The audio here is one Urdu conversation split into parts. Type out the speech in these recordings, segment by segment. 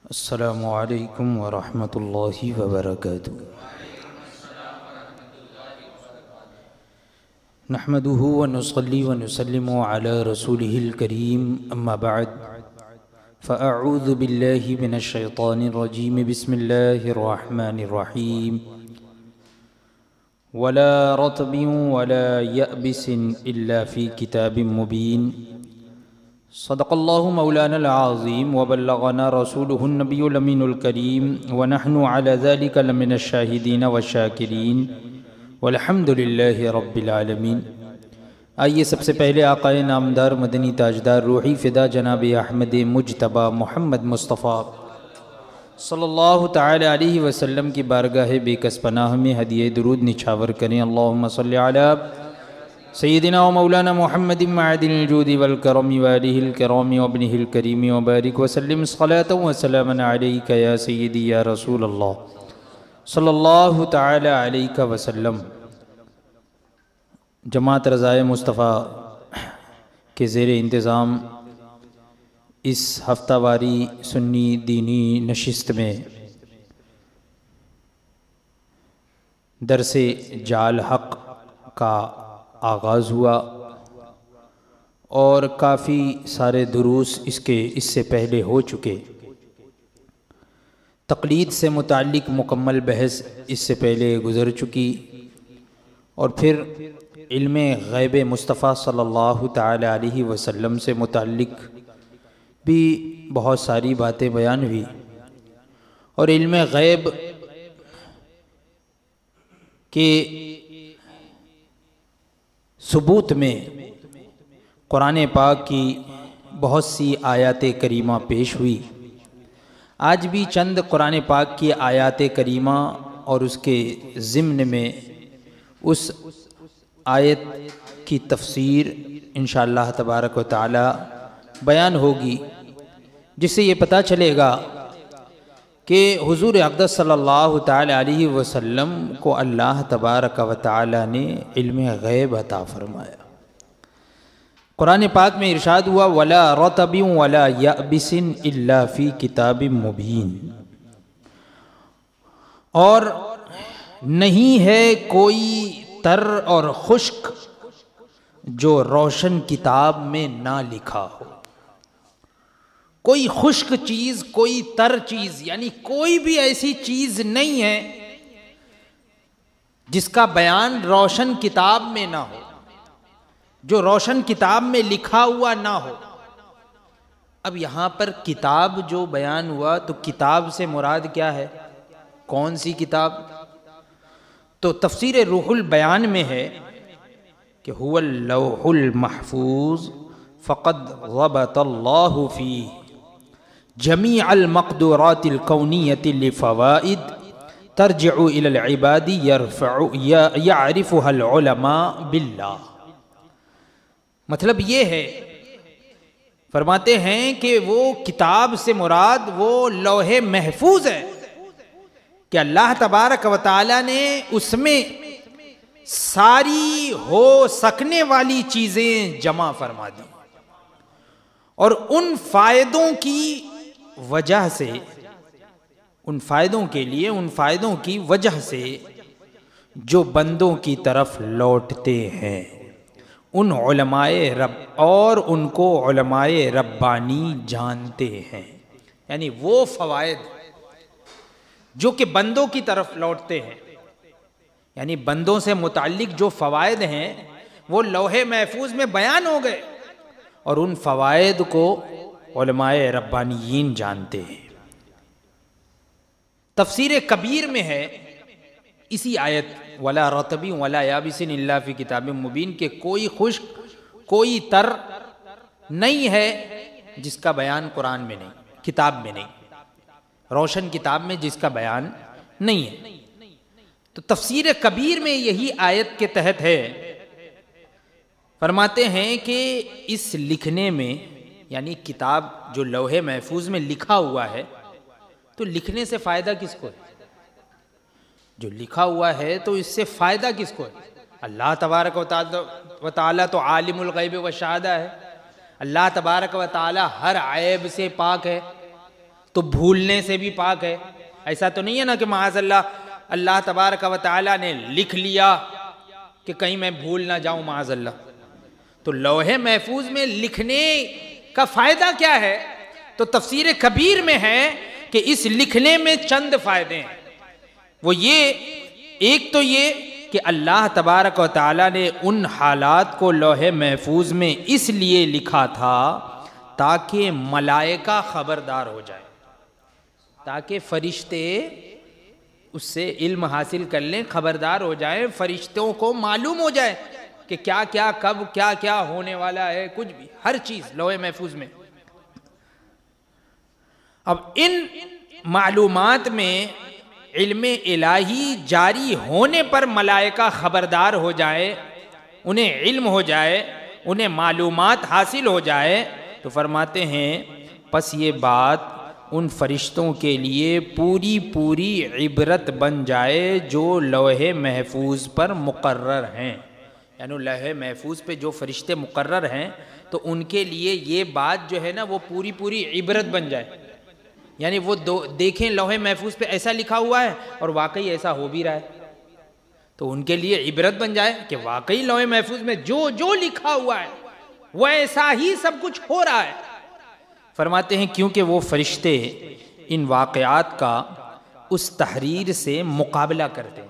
السلام علیکم ورحمۃ اللہ وبرکاتہ۔ نحمده ونصلي ونسلم على رسوله الكريم اما بعد فاعوذ بالله من الشیطان الرجیم بسم اللہ الرحمن الرحیم ولا رطب ولا يأبس الا في كتاب مبين صدق اللہ مولانا العظیم وبلغنا رسولہ النبی الامین الکریم ونحن على ذلك لمن الشاہدین والشاکرین والحمد للہ رب العالمین۔ آئیے سب سے پہلے آقا نامدار مدنی تاجدار روحی فدا جناب احمد مجتبی محمد مصطفیٰ صلی اللہ تعالی علیہ وسلم کی بارگاہ بے کس پناہ میں ہدیہ درود نچھاور کریں۔ اللہم صلی علی سیدنا و مولانا محمد معدن الجود والکرم والہ الکرام وابنہ الکریم وبارک وسلم صلاة و سلاما علیکہ یا سیدی یا رسول اللہ صلی اللہ تعالی علیہ وسلم۔ جماعت رضائے مصطفیٰ کے زیر انتظام اس ہفتہ واری سنی دینی نشست میں درس جال حق کا آغاز ہوا اور کافی سارے دروس اس سے پہلے ہو چکے۔ تقلید سے متعلق مکمل بحث اس سے پہلے گزر چکی اور پھر علم غیب مصطفیٰ صلی اللہ تعالی علیہ وسلم سے متعلق بھی بہت ساری باتیں بیان ہوئی، اور علم غیب کے ثبوت میں قرآن پاک کی بہت سی آیات کریمہ پیش ہوئی۔ آج بھی چند قرآن پاک کی آیات کریمہ اور اس کے ضمن میں اس آیت کی تفسیر انشاءاللہ تبارک و تعالی بیان ہوگی، جس سے یہ پتہ چلے گا کہ حضور اقدس صلی اللہ تعالی علیہ وسلم کو اللہ تبارک و تعالی نے علم غیب عطا فرمایا۔ قرآن پاک میں ارشاد ہوا وَلَا رَطَبٍ وَلَا يَأْبِسٍ إِلَّا فِي كِتَابٍ مُبِينٍ، اور نہیں ہے کوئی تر اور خشک جو روشن کتاب میں نہ لکھا ہو۔ کوئی خشک چیز، کوئی تر چیز، یعنی کوئی بھی ایسی چیز نہیں ہے جس کا بیان روشن کتاب میں نہ ہو، جو روشن کتاب میں لکھا ہوا نہ ہو۔ اب یہاں پر کتاب جو بیان ہوا تو کتاب سے مراد کیا ہے؟ کون سی کتاب؟ تو تفسیر روح البیان میں ہے کہ هو اللوح المحفوظ فقد ضبط اللہ فیہ جمیع المقدورات الکونیۃ لفوائد ترجع الی العباد یعرفها العلماء باللہ۔ مطلب یہ ہے، فرماتے ہیں کہ وہ کتاب سے مراد وہ لوح محفوظ ہے کہ اللہ تبارک و تعالی نے اس میں ساری ہو سکنے والی چیزیں جمع فرما دی، اور ان فائدوں کی وجہ سے، ان فائدوں کے لیے، ان فائدوں کی وجہ سے جو بندوں کی طرف لوٹتے ہیں ان علماء رب، اور ان کو علماء ربانی جانتے ہیں۔ یعنی وہ فوائد جو کہ بندوں کی طرف لوٹتے ہیں، یعنی بندوں سے متعلق جو فوائد ہیں وہ لوح محفوظ میں بیان ہو گئے، اور ان فوائد کو علماء ربانیین جانتے ہیں۔ تفسیر کبیر میں ہے اسی آیت وَلَا رَطَبٍ وَلَا يَابِسٍ إِلَّا فِي كِتَابٍ مُبِينٍ کہ کوئی خشک، کوئی تر نہیں ہے جس کا بیان قرآن میں نہیں، کتاب میں نہیں، روشن کتاب میں جس کا بیان نہیں ہے۔ تو تفسیر کبیر میں یہی آیت کے تحت ہے، فرماتے ہیں کہ اس لکھنے میں، یعنی کتاب جو لوح محفوظ میں لکھا ہوا ہے، تو لکھنے سے فائدہ کس کو ہے؟ جو لکھا ہوا ہے تو اس سے فائدہ کس کو ہے؟ اللہ تبارک و تعالی تو عالم الغیب و شہادہ ہے، اللہ تبارک و تعالی ہر عیب سے پاک ہے، تو بھولنے سے بھی پاک ہے. ایسا تو نہیں ہے نا کہ معاذ اللہ اللہ تبارک و تعالیٰ نے لکھ لیا کہ کہیں میں بھول نہ جاؤں معاذ اللہ. تو لوح محفوظ میں لکھنے کا فائدہ کیا ہے؟ تو تفسیر کبیر میں ہے کہ اس لکھنے میں چند فائدے ہیں. وہ یہ، ایک تو یہ کہ اللہ تبارک و تعالیٰ نے ان حالات کو لوح محفوظ میں اس لیے لکھا تھا تاکہ ملائکہ خبردار ہو جائے، تاکہ فرشتے اس سے علم حاصل کر لیں، خبردار ہو جائیں، فرشتوں کو معلوم ہو جائے کہ کیا کیا کب کیا کیا ہونے والا ہے، کچھ بھی ہر چیز لوح محفوظ میں. اب ان معلومات میں علم الہی جاری ہونے پر ملائکہ خبردار ہو جائے، انہیں علم ہو جائے، انہیں معلومات حاصل ہو جائے، تو فرماتے ہیں پس یہ بات ان فرشتوں کے لیے پوری پوری عبرت بن جائے جو لوح محفوظ پر مقرر ہیں. یعنی لوح محفوظ پہ جو فرشتے مقرر ہیں تو ان کے لیے یہ بات جو ہے نا وہ پوری پوری عبرت بن جائے. یعنی وہ دیکھیں لوح محفوظ پہ ایسا لکھا ہوا ہے اور واقعی ایسا ہو بھی رہا ہے، تو ان کے لیے عبرت بن جائے کہ واقعی لوح محفوظ میں جو جو لکھا ہوا ہے وہ ایسا ہی سب کچھ ہو رہا ہے. فرماتے ہیں کیونکہ وہ فرشتے ان واقعات کا اس تحریر سے مقابلہ کرتے ہیں.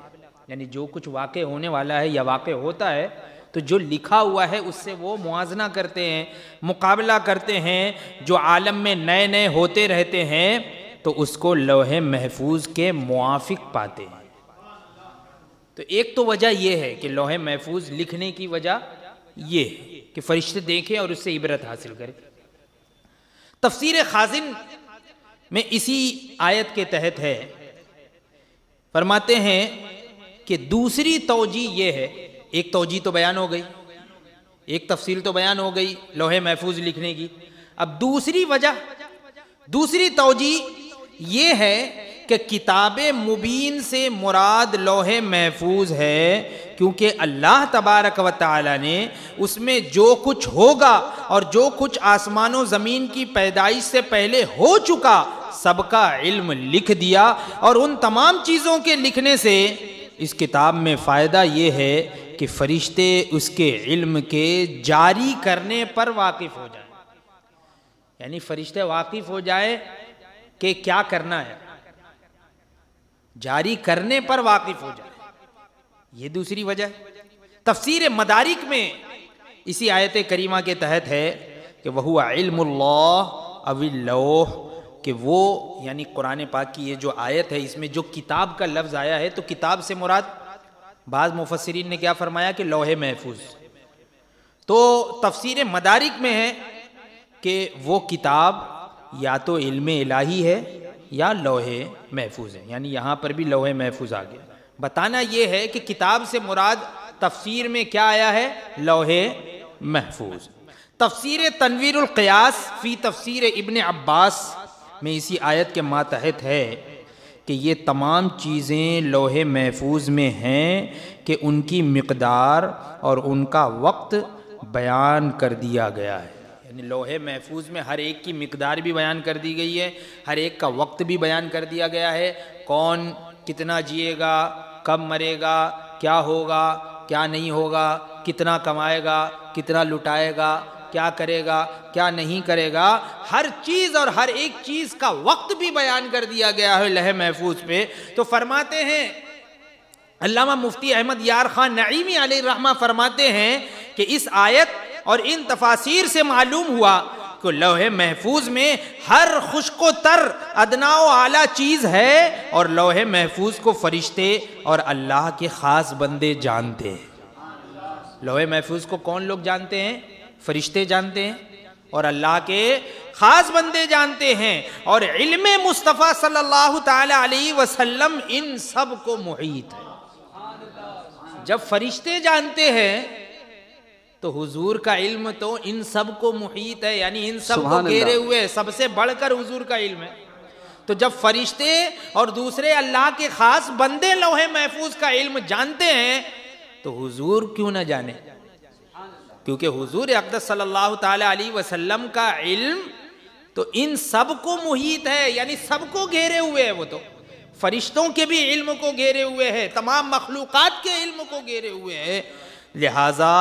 یعنی جو کچھ واقع ہونے والا ہے یا واقع ہوتا ہے تو جو لکھا ہوا ہے اس سے وہ موازنہ کرتے ہیں، مقابلہ کرتے ہیں. جو عالم میں نئے نئے ہوتے رہتے ہیں تو اس کو لوح محفوظ کے موافق پاتے ہیں. تو ایک تو وجہ یہ ہے کہ لوح محفوظ لکھنے کی وجہ یہ ہے کہ فرشتے دیکھیں اور اس سے عبرت حاصل کریں. تفسیر خازن میں اسی آیت کے تحت ہے، فرماتے ہیں کہ دوسری توجیہ یہ ہے، ایک توجیہ تو بیان ہو گئی، ایک تفصیل تو بیان ہو گئی لوح محفوظ لکھنے کی. اب دوسری وجہ، دوسری توجیہ یہ ہے کہ کتاب مبین سے مراد لوح محفوظ ہے، کیونکہ اللہ تبارک و تعالی نے اس میں جو کچھ ہوگا اور جو کچھ آسمان و زمین کی پیدائش سے پہلے ہو چکا سب کا علم لکھ دیا. اور ان تمام چیزوں کے لکھنے سے اس کتاب میں فائدہ یہ ہے کہ فرشتے اس کے علم کے جاری کرنے پر واقف ہو جائیں. یعنی فرشتے واقف ہو جائیں کہ کیا کرنا ہے، جاری کرنے پر واقف ہو جائے. یہ دوسری وجہ. تفسیر مدارک میں اسی آیت کریمہ کے تحت ہے کہ وَهُوَ عِلْمُ اللَّهِ أَوِ اللَّوْحِ، کہ وہ یعنی قرآن پاک کی یہ جو آیت ہے اس میں جو کتاب کا لفظ آیا ہے تو کتاب سے مراد بعض مفسرین نے کیا فرمایا کہ لوح محفوظ. تو تفسیر مدارک میں ہے کہ وہ کتاب یا تو علم الہی ہے یا لوح محفوظ ہے. یعنی یہاں پر بھی لوح محفوظ آ گیا. بتانا یہ ہے کہ کتاب سے مراد تفسیر میں کیا آیا ہے؟ لوح محفوظ. تفسیر تنویر القیاس فی تفسیر ابن عباس میں اسی آیت کے ماتحت ہے کہ یہ تمام چیزیں لوح محفوظ میں ہیں کہ ان کی مقدار اور ان کا وقت بیان کر دیا گیا ہے. یعنی لوح محفوظ میں ہر ایک کی مقدار بھی بیان کر دی گئی ہے، ہر ایک کا وقت بھی بیان کر دیا گیا ہے. کون کتنا جیے گا، کب مرے گا، کیا ہوگا، کیا نہیں ہوگا، کتنا کمائے گا، کتنا لٹائے گا، کیا کرے گا، کیا نہیں کرے گا. ہر چیز اور ہر ایک چیز کا وقت بھی بیان کر دیا گیا ہے لوح محفوظ پہ. تو فرماتے ہیں علامہ مفتی احمد یار خان نعیمی علیہ الرحمہ فرماتے ہیں کہ اس آیت اور ان تفاسیر سے معلوم ہوا کہ لوح محفوظ میں ہر خشک و تر ادنا و اعلیٰ چیز ہے اور لوح محفوظ کو فرشتے اور اللہ کے خاص بندے جانتے ہیں. لوح محفوظ کو کون لوگ جانتے ہیں؟ فرشتے جانتے ہیں اور اللہ کے خاص بندے جانتے ہیں. اور علم مصطفیٰ صلی اللہ تعالی علیہ وسلم ان سب کو محیط ہے. جب فرشتے جانتے ہیں تو حضور کا علم تو ان سب کو محیط ہے، یعنی ان سب کو گھیرے ہوئے، سب سے بڑھ کر حضور کا علم ہے. تو جب فرشتے اور دوسرے اللہ کے خاص بندے لوح محفوظ کا علم جانتے ہیں تو حضور کیوں نہ جانے؟ کیونکہ حضور اقدس صلی اللہ تعالی علیہ وسلم کا علم تو ان سب کو محیط ہے، یعنی سب کو گھیرے ہوئے ہے، وہ تو فرشتوں کے بھی علم کو گھیرے ہوئے ہے، تمام مخلوقات کے علم کو گھیرے ہوئے ہے۔ لہٰذا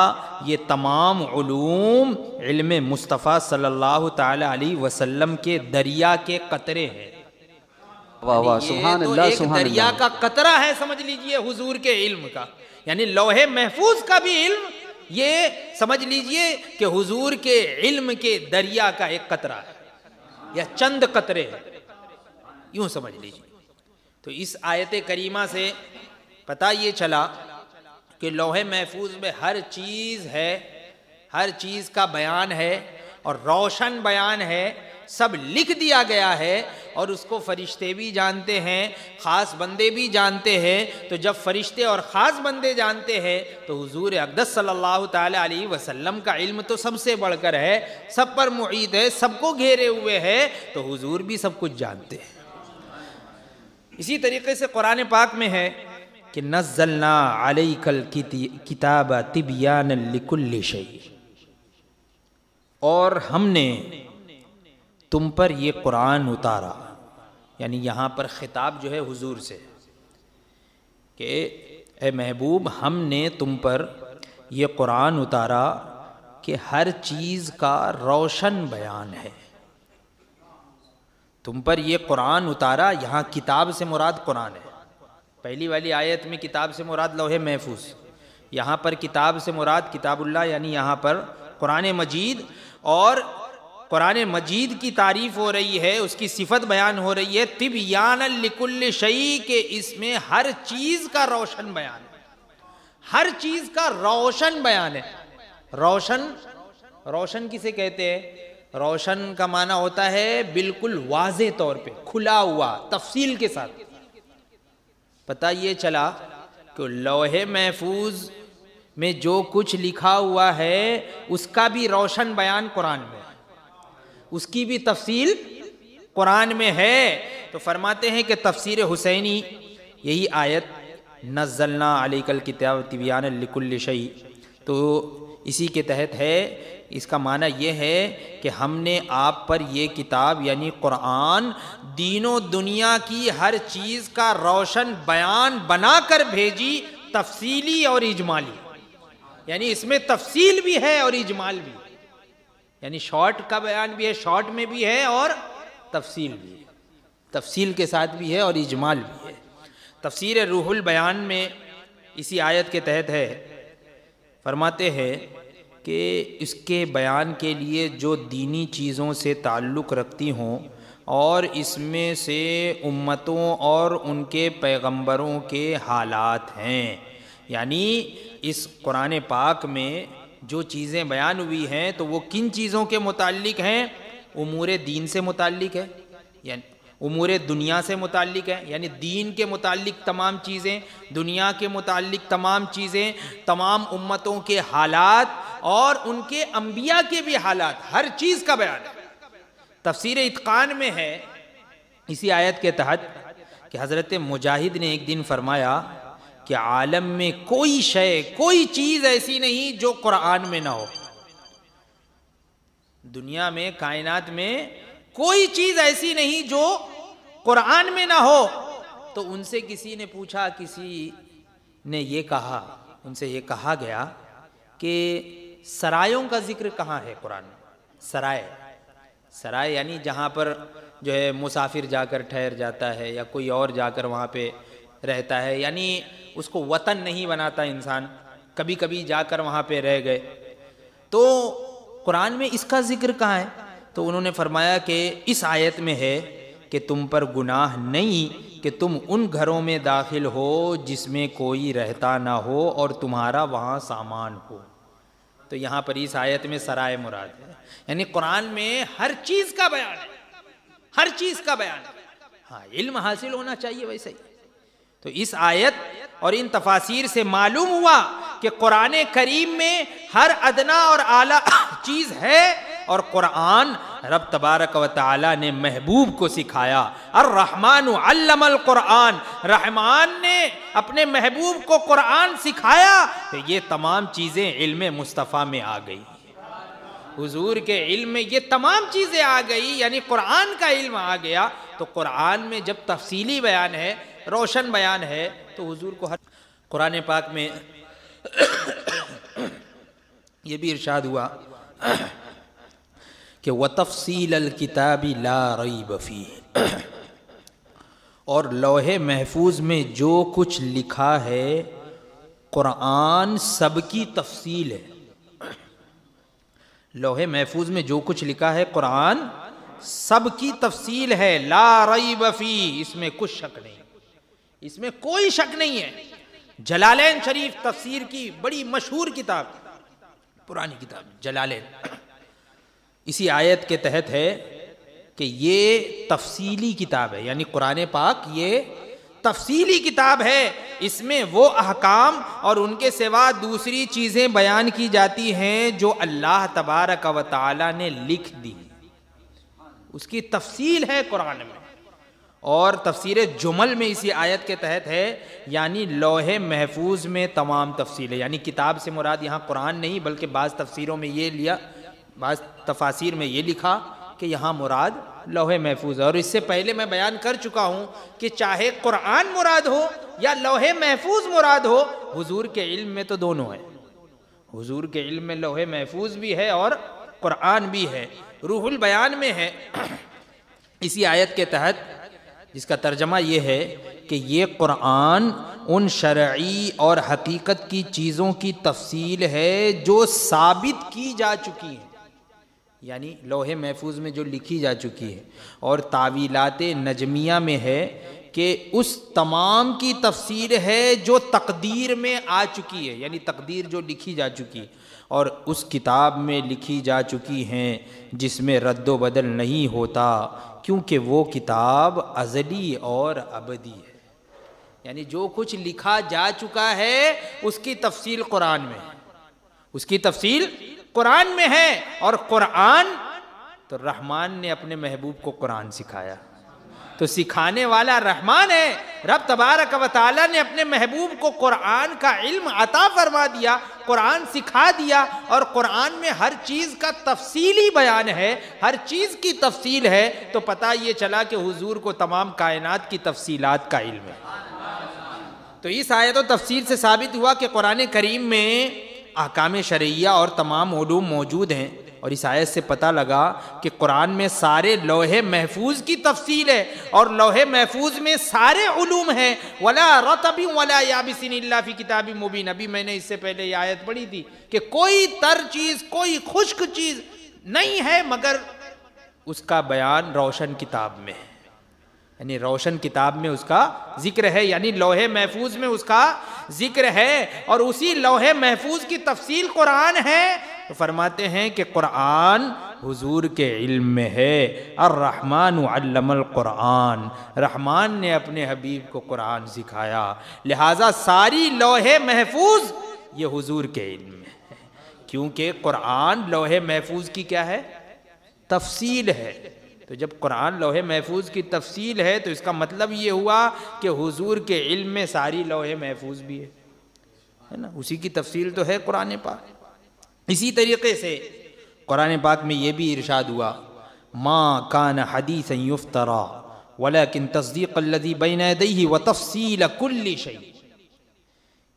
یہ تمام علوم علم مصطفیٰ صلی اللہ تعالی علیہ وسلم کے دریا کے قطرے ہیں۔ واہ واہ، سبحان اللہ ایک سبحان دریا اللہ۔ کا قطرہ ہے سمجھ لیجئے حضور کے علم کا، یعنی لوح محفوظ کا بھی علم یہ سمجھ لیجئے کہ حضور کے علم کے دریا کا ایک قطرہ ہے یا چند قطرے ہیں، یوں سمجھ لیجئے۔ تو اس آیت کریمہ سے پتہ یہ چلا کہ لوح محفوظ میں ہر چیز ہے، ہر چیز کا بیان ہے اور روشن بیان ہے، سب لکھ دیا گیا ہے، اور اس کو فرشتے بھی جانتے ہیں، خاص بندے بھی جانتے ہیں۔ تو جب فرشتے اور خاص بندے جانتے ہیں تو حضور اقدس صلی اللہ تعالی علیہ وسلم کا علم تو سب سے بڑھ کر ہے، سب پر محیط ہے، سب کو گھیرے ہوئے ہے، تو حضور بھی سب کچھ جانتے ہیں۔ اسی طریقے سے قرآن پاک میں ہے کہ نزلنا علیک الکتاب تبیانا لکل شیء، اور ہم نے تم پر یہ قرآن اتارا، یعنی یہاں پر خطاب جو ہے حضور سے کہ اے محبوب ہم نے تم پر یہ قرآن اتارا کہ ہر چیز کا روشن بیان ہے۔ تم پر یہ قرآن اتارا، یہاں کتاب سے مراد قرآن ہے۔ پہلی والی آیت میں کتاب سے مراد لوح محفوظ، یہاں پر کتاب سے مراد کتاب اللہ، یعنی یہاں پر قرآن مجید، اور قرآن مجید کی تعریف ہو رہی ہے، اس کی صفت بیان ہو رہی ہے تبیانا لکل شیء، کہ اس میں ہر چیز کا روشن بیان ہے، ہر چیز کا روشن بیان ہے۔ روشن کسے کہتے ہیں؟ روشن کا معنی ہوتا ہے بالکل واضح طور پہ، کھلا ہوا، تفصیل کے ساتھ۔ پتہ یہ چلا کہ لوح محفوظ میں جو کچھ لکھا ہوا ہے اس کا بھی روشن بیان قرآن میں ہے، اس کی بھی تفصیل قرآن میں ہے۔ تو فرماتے ہیں کہ تفسیر حسینی یہی آیت نزلنا علیک الکتاب تبیانا لکل شیء، تو اسی کے تحت ہے۔ اس کا معنی یہ ہے کہ ہم نے آپ پر یہ کتاب یعنی قرآن دین و دنیا کی ہر چیز کا روشن بیان بنا کر بھیجی، تفصیلی اور اجمالی، یعنی اس میں تفصیل بھی ہے اور اجمال بھی، یعنی شارٹ کا بیان بھی ہے، شارٹ میں بھی ہے اور تفصیل بھی ہے، تفصیل کے ساتھ بھی ہے اور اجمال بھی ہے۔ تفسیر روح البیان میں اسی آیت کے تحت ہے، فرماتے ہیں کہ اس کے بیان کے لیے جو دینی چیزوں سے تعلق رکھتی ہوں اور اس میں سے امتوں اور ان کے پیغمبروں کے حالات ہیں، یعنی اس قرآن پاک میں جو چیزیں بیان ہوئی ہیں تو وہ کن چیزوں کے متعلق ہیں؟ امور دین سے متعلق ہے، یعنی امور دنیا سے متعلق ہے، یعنی دین کے متعلق تمام چیزیں، دنیا کے متعلق تمام چیزیں، تمام امتوں کے حالات اور ان کے انبیاء کے بھی حالات، ہر چیز کا بیان ہے۔ تفسیر اتقان میں ہے اسی آیت کے تحت کہ حضرت مجاہد نے ایک دن فرمایا کہ عالم میں کوئی شے، کوئی چیز ایسی نہیں جو قرآن میں نہ ہو، دنیا میں، کائنات میں کوئی چیز ایسی نہیں جو قرآن میں نہ ہو۔ تو ان سے کسی نے پوچھا، کسی نے یہ کہا، ان سے یہ کہا گیا کہ سرایوں کا ذکر کہاں ہے قرآن میں؟ سرائے یعنی جہاں پر جو ہے مسافر جا کر ٹھہر جاتا ہے یا کوئی اور جا کر وہاں پہ رہتا ہے، یعنی اس کو وطن نہیں بناتا انسان، کبھی کبھی جا کر وہاں پہ رہ گئے۔ تو قرآن میں اس کا ذکر کہاں ہے؟ تو انہوں نے فرمایا کہ اس آیت میں ہے کہ تم پر گناہ نہیں کہ تم ان گھروں میں داخل ہو جس میں کوئی رہتا نہ ہو اور تمہارا وہاں سامان ہو۔ تو یہاں پر اس آیت میں سرائے مراد ہے، یعنی قرآن میں ہر چیز کا بیان ہے، ہر چیز کا بیان ہے۔ ہاں، علم حاصل ہونا چاہیے ویسے ہی۔ تو اس آیت اور ان تفاسیر سے معلوم ہوا کہ قرآن کریم میں ہر ادنا اور اعلیٰ چیز ہے، اور قرآن رب تبارک و تعالی نے محبوب کو سکھایا۔ الرحمن علم القرآن، رحمان نے اپنے محبوب کو قرآن سکھایا، تو یہ تمام چیزیں علم مصطفیٰ میں آ گئی۔ حضور کے علم میں یہ تمام چیزیں آ گئی، یعنی قرآن کا علم آ گیا، تو قرآن میں جب تفصیلی بیان ہے، روشن بیان ہے، تو حضور کو ہر قرآن پاک میں یہ بھی ارشاد ہوا کہ وَتَفْصِيلَ الْكِتَابِ لَا رَيْبَ فِيهِ، اور لوح محفوظ میں جو کچھ لکھا ہے قرآن سب کی تفصیل ہے۔ لوح محفوظ میں جو کچھ لکھا ہے قرآن سب کی تفصیل ہے، لا ریب فیہ، اس میں کچھ شک نہیں، اس میں کوئی شک نہیں ہے۔ جلالین شریف تفسیر کی بڑی مشہور کتاب، پرانی کتاب جلالین، اسی آیت کے تحت ہے کہ یہ تفصیلی کتاب ہے، یعنی قرآن پاک یہ تفصیلی کتاب ہے، اس میں وہ احکام اور ان کے سوا دوسری چیزیں بیان کی جاتی ہیں جو اللہ تبارک و تعالی نے لکھ دی، اس کی تفصیل ہے قرآن میں۔ اور تفسیر جمل میں اسی آیت کے تحت ہے، یعنی لوح محفوظ میں تمام تفصیل ہے، یعنی کتاب سے مراد یہاں قرآن نہیں، بلکہ بعض تفسیروں میں یہ لیا، بعض تفاسیر میں یہ لکھا کہ یہاں مراد لوح محفوظ ہے۔ اور اس سے پہلے میں بیان کر چکا ہوں کہ چاہے قرآن مراد ہو یا لوح محفوظ مراد ہو، حضور کے علم میں تو دونوں ہے، حضور کے علم میں لوح محفوظ بھی ہے اور قرآن بھی ہے، روح البیان میں ہے۔ اسی آیت کے تحت جس کا ترجمہ یہ ہے کہ یہ قرآن ان شرعی اور حقیقت کی چیزوں کی تفصیل ہے جو ثابت کی جا چکی ہیں، یعنی لوح محفوظ میں جو لکھی جا چکی ہے، اور تعویلات نجمیہ میں ہے کہ اس تمام کی تفسیر ہے جو تقدیر میں آ چکی ہے، یعنی تقدیر جو لکھی جا چکی ہے اور اس کتاب میں لکھی جا چکی ہیں جس میں رد و بدل نہیں ہوتا، کیونکہ وہ کتاب ازلی اور ابدی ہے، یعنی جو کچھ لکھا جا چکا ہے اس کی تفصیل قرآن میں ہے، اس کی تفصیل قرآن میں ہے۔ اور قرآن تو رحمان نے اپنے محبوب کو قرآن سکھایا، تو سکھانے والا رحمان ہے، رب تبارک و تعالی نے اپنے محبوب کو قرآن کا علم عطا فرما دیا، قرآن سکھا دیا، اور قرآن میں ہر چیز کا تفصیلی بیان ہے، ہر چیز کی تفصیل ہے، تو پتہ یہ چلا کہ حضور کو تمام کائنات کی تفصیلات کا علم ہے۔ تو اس آیت و تفسیر سے ثابت ہوا کہ قرآن کریم میں احکام شرعیہ اور تمام علوم موجود ہیں، اور اس آیت سے پتہ لگا کہ قرآن میں سارے لوح محفوظ کی تفصیل ہے، اور لوح محفوظ میں سارے علوم ہیں، وَلَا رَطَبٍ وَلَا يَابِسٍ إِلَّا فِي كِتَابٍ مُبِينٍ۔ ابھی میں نے اس سے پہلے یہ آیت پڑھی تھی کہ کوئی تر چیز، کوئی خشک چیز نہیں ہے مگر اس کا بیان روشن کتاب میں ہے، یعنی روشن کتاب میں اس کا ذکر ہے، یعنی لوح محفوظ میں اس کا ذکر ہے، اور اسی لوح محفوظ کی تفصیل قرآن ہے۔ تو فرماتے ہیں کہ قرآن حضور کے علم میں ہے، الرحمن علم القرآن، رحمان نے اپنے حبیب کو قرآن سکھایا، لہٰذا ساری لوح محفوظ یہ حضور کے علم میں ہے، کیونکہ قرآن لوح محفوظ کی کیا ہے؟ تفصیل ہے۔ تو جب قرآن لوح محفوظ کی تفصیل ہے تو اس کا مطلب یہ ہوا کہ حضور کے علم میں ساری لوح محفوظ بھی ہے نا، اسی کی تفصیل تو ہے قرآن پاک۔ اسی طریقے سے قرآن پاک میں یہ بھی ارشاد ہوا، ما کان حدیثا یفترا ولکن تصدیق الذی بین یدیہ وتفصیل کل شیء،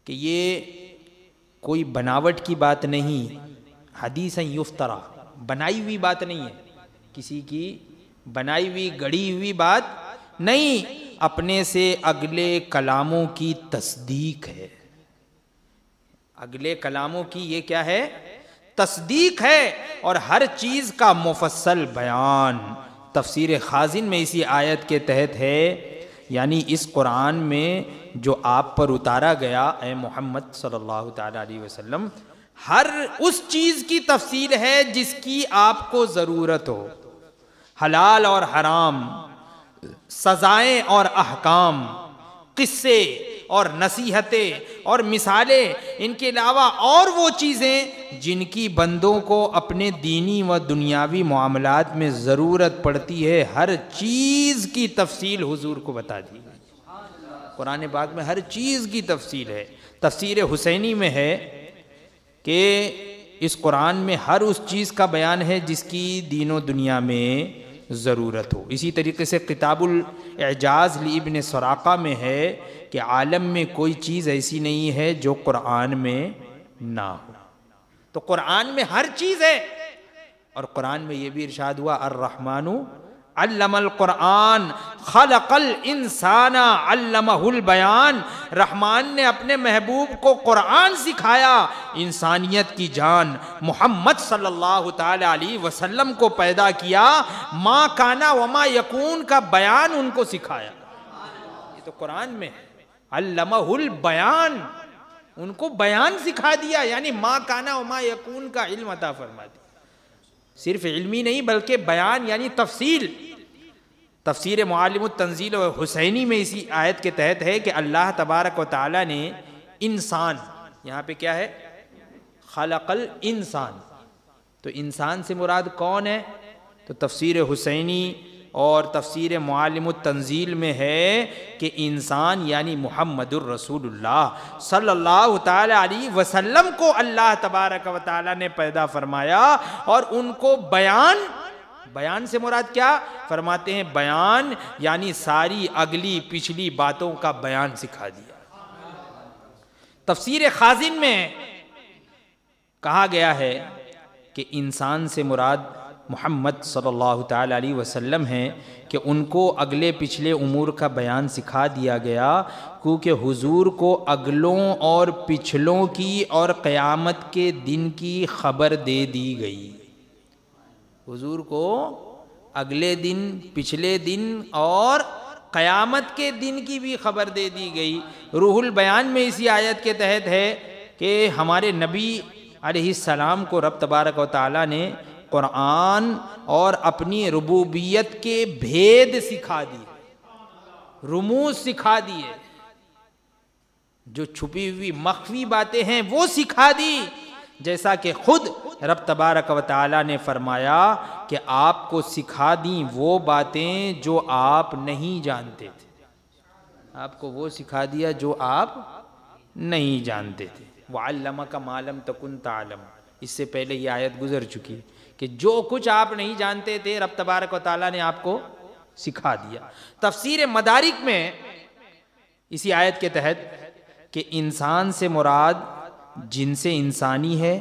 کہ یہ کوئی بناوٹ کی بات نہیں، حدیثا یفترا بنائی ہوئی بات نہیں ہے، کسی کی بنائی ہوئی گڑھی ہوئی بات نہیں، اپنے سے اگلے کلاموں کی تصدیق ہے، اگلے کلاموں کی یہ کیا ہے؟ تصدیق ہے، اور ہر چیز کا مفصل بیان۔ تفسیر خازن میں اسی آیت کے تحت ہے، یعنی اس قرآن میں جو آپ پر اتارا گیا اے محمد صلی اللہ تعالی علیہ وسلم، ہر اس چیز کی تفصیل ہے جس کی آپ کو ضرورت ہو، حلال اور حرام، سزائیں اور احکام، قصے اور نصیحتیں اور مثالیں، ان کے علاوہ اور وہ چیزیں جن کی بندوں کو اپنے دینی و دنیاوی معاملات میں ضرورت پڑتی ہے، ہر چیز کی تفصیل حضور کو بتا دی۔ قرآن پاک میں ہر چیز کی تفصیل ہے۔ تفسیر حسینی میں ہے کہ اس قرآن میں ہر اس چیز کا بیان ہے جس کی دین و دنیا میں ضرورت ہو۔ اسی طریقے سے کتاب الاعجاز لابن سراقہ میں ہے کہ عالم میں کوئی چیز ایسی نہیں ہے جو قرآن میں نہ ہو۔ تو قرآن میں ہر چیز ہے، اور قرآن میں یہ بھی ارشاد ہوا الرحمن علم القرآن خلق الانسان علمہ البیان، رحمان نے اپنے محبوب کو قرآن سکھایا، انسانیت کی جان محمد صلی اللہ تعالی علیہ وسلم کو پیدا کیا، ما کانا وما یکون کا بیان ان کو سکھایا۔ یہ تو قرآن میں ہے، علمہ البیان، ان کو بیان سکھا دیا، یعنی ما کانا وما یکون کا علم عطا فرما دیا۔ صرف علمی نہیں بلکہ بیان یعنی تفصیل۔ تفسیر معالم التنزیل و حسینی میں اسی آیت کے تحت ہے کہ اللہ تبارک و تعالی نے انسان، یہاں پہ کیا ہے؟ خلق الانسان، تو انسان سے مراد کون ہے؟ تو تفسیر حسینی اور تفسیر معالم التنزیل میں ہے کہ انسان یعنی محمد الرسول اللہ صلی اللہ تعالی علیہ وسلم کو اللہ تبارک و تعالی نے پیدا فرمایا، اور ان کو بیان سے مراد کیا فرماتے ہیں؟ بیان یعنی ساری اگلی پچھلی باتوں کا بیان سکھا دیا۔ تفسیر خازن میں کہا گیا ہے کہ انسان سے مراد محمد صلی اللہ تعالی علیہ وسلم ہیں کہ ان کو اگلے پچھلے امور کا بیان سکھا دیا گیا، کیونکہ حضور کو اگلوں اور پچھلوں کی اور قیامت کے دن کی خبر دے دی گئی۔ حضور کو اگلے دن، پچھلے دن اور قیامت کے دن کی بھی خبر دے دی گئی۔ روح البیان میں اسی آیت کے تحت ہے کہ ہمارے نبی علیہ السلام کو رب تبارک و تعالی نے قرآن اور اپنی ربوبیت کے بھید سکھا دیے، رموز سکھا دیے، جو چھپی ہوئی مخفی باتیں ہیں وہ سکھا دی، جیسا کہ خود رب تبارک و تعالی نے فرمایا کہ آپ کو سکھا دیں وہ باتیں جو آپ نہیں جانتے تھے، آپ کو وہ سکھا دیا جو آپ نہیں جانتے تھے۔ وَعَلَّمَكَ مَا لَمْ تَكُنْ تَعْلَمُ، اس سے پہلے یہ آیت گزر چکی کہ جو کچھ آپ نہیں جانتے تھے رب تبارک و تعالیٰ نے آپ کو سکھا دیا۔ تفسیر مدارک میں اسی آیت کے تحت کہ انسان سے مراد جنس انسانی ہے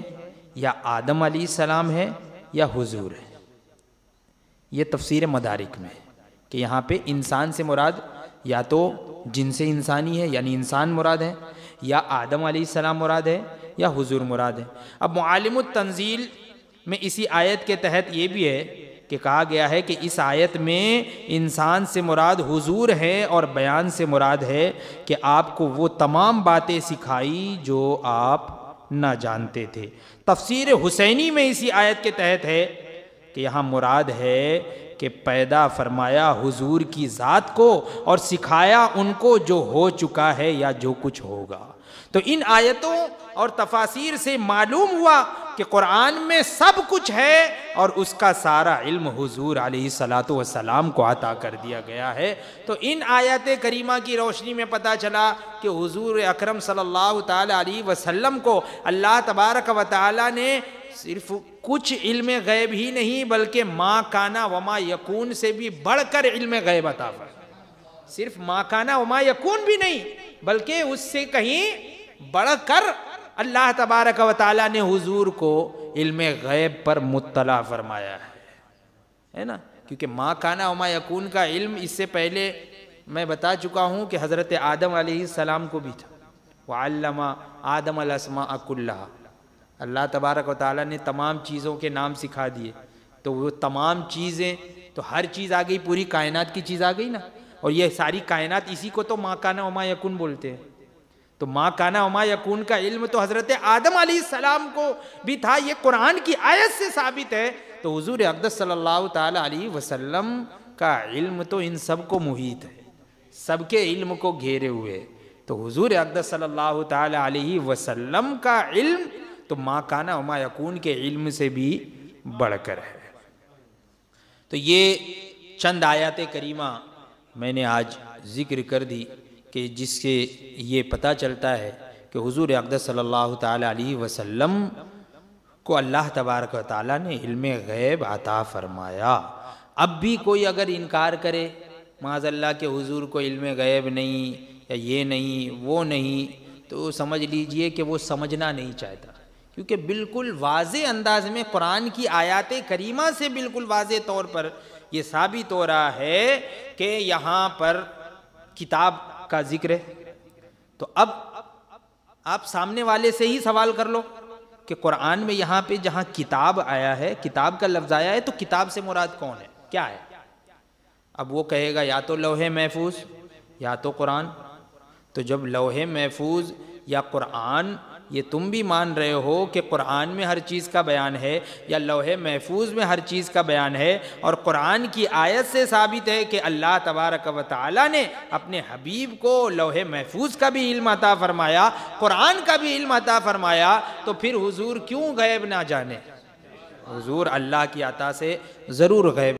یا آدم علیہ السلام ہے یا حضور ہے، یہ تفسیر مدارک میں ہے کہ یہاں پہ انسان سے مراد یا تو جنس انسانی ہے یعنی انسان مراد ہے، یا آدم علیہ السلام مراد ہے، یا حضور مراد ہے۔ اب معالم التنزیل میں اسی آیت کے تحت یہ بھی ہے کہ کہا گیا ہے کہ اس آیت میں انسان سے مراد حضور ہے، اور بیان سے مراد ہے کہ آپ کو وہ تمام باتیں سکھائی جو آپ نہ جانتے تھے۔ تفسیر حسینی میں اسی آیت کے تحت ہے کہ یہاں مراد ہے کہ پیدا فرمایا حضور کی ذات کو اور سکھایا ان کو جو ہو چکا ہے یا جو کچھ ہوگا۔ تو ان آیتوں اور تفاسیر سے معلوم ہوا کہ قرآن میں سب کچھ ہے، اور اس کا سارا علم حضور علیہ الصلاۃ والسلام کو عطا کر دیا گیا ہے۔ تو ان آیات کریمہ کی روشنی میں پتہ چلا کہ حضور اکرم صلی اللہ تعالی علیہ وسلم کو اللہ تبارک و تعالی نے صرف کچھ علم غیب ہی نہیں بلکہ ما کانا وما یکون سے بھی بڑھ کر علم غیب عطا فرمایا۔ صرف ما کانا وما یکون بھی نہیں بلکہ اس سے کہیں بڑھ کر اللہ تبارک و تعالیٰ نے حضور کو علم غیب پر مطلع فرمایا ہے نا، کیونکہ ما کانا وما یکون کا علم اس سے پہلے میں بتا چکا ہوں کہ حضرت آدم علیہ السلام کو بھی تھا۔ وَعَلَّمَ آدَمَ الْأَسْمَاءَ كُلَّهَا، اللہ تبارک و تعالیٰ نے تمام چیزوں کے نام سکھا دیے، تو وہ تمام چیزیں تو ہر چیز آ گئی، پوری کائنات کی چیز آ گئی نا، اور یہ ساری کائنات اسی کو تو ما کانا وما یکون بولتے ہیں۔ تو ما کانا وما یکون کا علم تو حضرت آدم علیہ السلام کو بھی تھا، یہ قرآن کی آیت سے ثابت ہے۔ تو حضور اقدس صلی اللہ تعالی علیہ وسلم کا علم تو ان سب کو محیط ہے، سب کے علم کو گھیرے ہوئے۔ تو حضور اقدس صلی اللہ تعالی علیہ وسلم کا علم تو ما کانا وما یکون کے علم سے بھی بڑھ کر ہے۔ تو یہ چند آیات کریمہ میں نے آج ذکر کر دی کہ جس سے یہ پتہ چلتا ہے کہ حضور اقدس صلی اللہ تعالی علیہ وسلم کو اللہ تبارک و تعالیٰ نے علم غیب عطا فرمایا۔ اب بھی کوئی اگر انکار کرے معاذ اللہ کہ حضور کو علم غیب نہیں یا یہ نہیں وہ نہیں، تو سمجھ لیجئے کہ وہ سمجھنا نہیں چاہتا، کیونکہ بالکل واضح انداز میں قرآن کی آیات کریمہ سے بالکل واضح طور پر یہ ثابت ہو رہا ہے کہ یہاں پر کتاب کا ذکر ہے۔ تو اب آپ سامنے والے سے ہی سوال کر لو کہ قرآن میں یہاں پہ جہاں کتاب آیا ہے، کتاب کا لفظ آیا ہے، تو کتاب سے مراد کون ہے، کیا ہے؟ اب وہ کہے گا یا تو لوح محفوظ یا تو قرآن۔ تو جب لوح محفوظ یا قرآن، یہ تم بھی مان رہے ہو کہ قرآن میں ہر چیز کا بیان ہے یا لوح محفوظ میں ہر چیز کا بیان ہے، اور قرآن کی آیت سے ثابت ہے کہ اللہ تبارک و تعالیٰ نے اپنے حبیب کو لوح محفوظ کا بھی علم عطا فرمایا، قرآن کا بھی علم عطا فرمایا، تو پھر حضور کیوں غیب نہ جانے؟ حضور اللہ کی عطا سے ضرور غیب